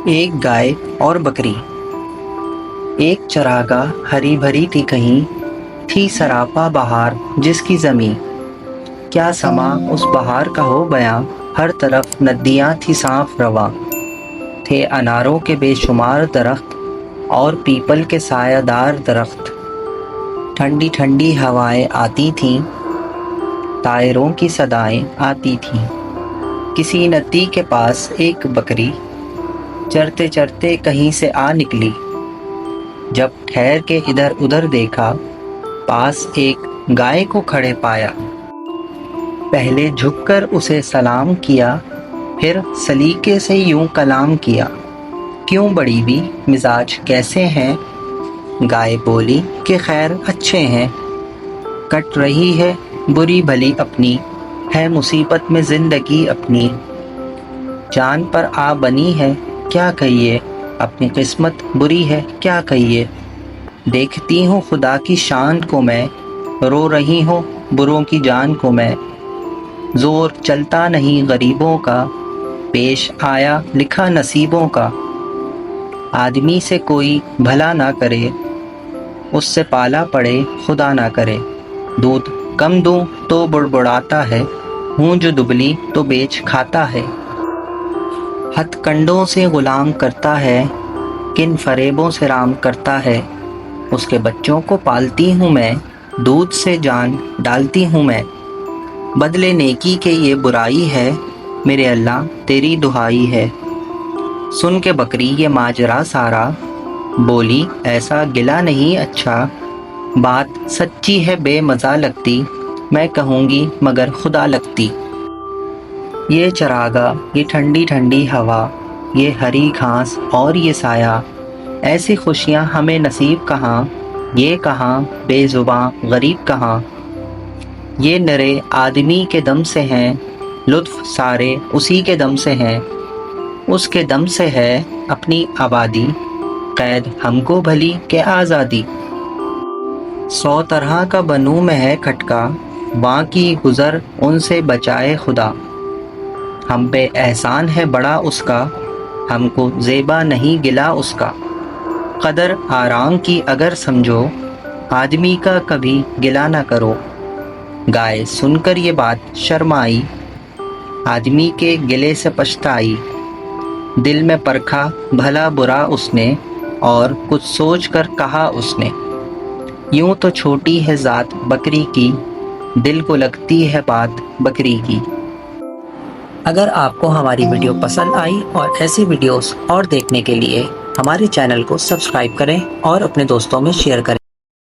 ایک گائے اور بکری۔ ایک چراگاہ ہری بھری تھی، کہیں تھی سراپا بہار جس کی زمیں۔ کیا سما اس بہار کا ہو بیاں، ہر طرف ندیاں تھی صاف رواں۔ تھے اناروں کے بے شمار درخت اور پیپل کے سایہ دار درخت۔ ٹھنڈی ٹھنڈی ہوائیں آتی تھیں، طائروں کی صدائیں آتی تھیں۔ کسی ندی کے پاس ایک بکری چرتے چرتے کہیں سے آ نکلی۔ جب ٹھہر کے ادھر ادھر دیکھا، پاس ایک گائے کو کھڑے پایا۔ پہلے جھک کر اسے سلام کیا، پھر سلیقے سے یوں کلام کیا۔ کیوں بڑی بھی، مزاج کیسے ہیں؟ گائے بولی کہ خیر اچھے ہیں۔ کٹ رہی ہے بری بھلی اپنی، ہے مصیبت میں زندگی اپنی۔ جان پر آ بنی ہے کیا کہیے، اپنی قسمت بری ہے کیا کہیے۔ دیکھتی ہوں خدا کی شان کو میں، رو رہی ہوں بروں کی جان کو میں۔ زور چلتا نہیں غریبوں کا، پیش آیا لکھا نصیبوں کا۔ آدمی سے کوئی بھلا نہ کرے، اس سے پالا پڑے خدا نہ کرے۔ دودھ کم دوں تو بڑبڑاتا ہے، ہوں جو دبلی تو بیچ کھاتا ہے۔ ہتھ کنڈوں سے غلام کرتا ہے، کن فریبوں سے رام کرتا ہے۔ اس کے بچوں کو پالتی ہوں میں، دودھ سے جان ڈالتی ہوں میں۔ بدلے نیکی کے یہ برائی ہے، میرے اللہ تیری دہائی ہے۔ سن کے بکری یہ ماجرا سارا، بولی ایسا گلہ نہیں اچھا۔ بات سچی ہے بے مزہ لگتی، میں کہوں گی مگر خدا لگتی۔ یہ چراگاہ، یہ ٹھنڈی ٹھنڈی ہوا، یہ ہری گھاس اور یہ سایہ، ایسی خوشیاں ہمیں نصیب کہاں، یہ کہاں بے زباں غریب کہاں۔ یہ نرے آدمی کے دم سے ہیں، لطف سارے اسی کے دم سے ہیں۔ اس کے دم سے ہے اپنی آبادی، قید ہم کو بھلی کہ آزادی۔ 100 طرح کا بنوں میں ہے کھٹکا، وہاں کی گزر ان سے بچائے خدا۔ ہم پہ احسان ہے بڑا اس کا، ہم کو زیبا نہیں گلا اس کا۔ قدر آرام کی اگر سمجھو، آدمی کا کبھی گلا نہ کرو۔ گائے سن کر یہ بات شرمائی، آدمی کے گلے سے پچھتائی۔ دل میں پرکھا بھلا برا اس نے، اور کچھ سوچ کر کہا اس نے۔ یوں تو چھوٹی ہے ذات بکری کی، دل کو لگتی ہے بات بکری کی۔ اگر آپ کو ہماری ویڈیو پسند آئی اور ایسی ویڈیوز اور دیکھنے کے لیے ہمارے چینل کو سبسکرائب کریں اور اپنے دوستوں میں شیئر کریں۔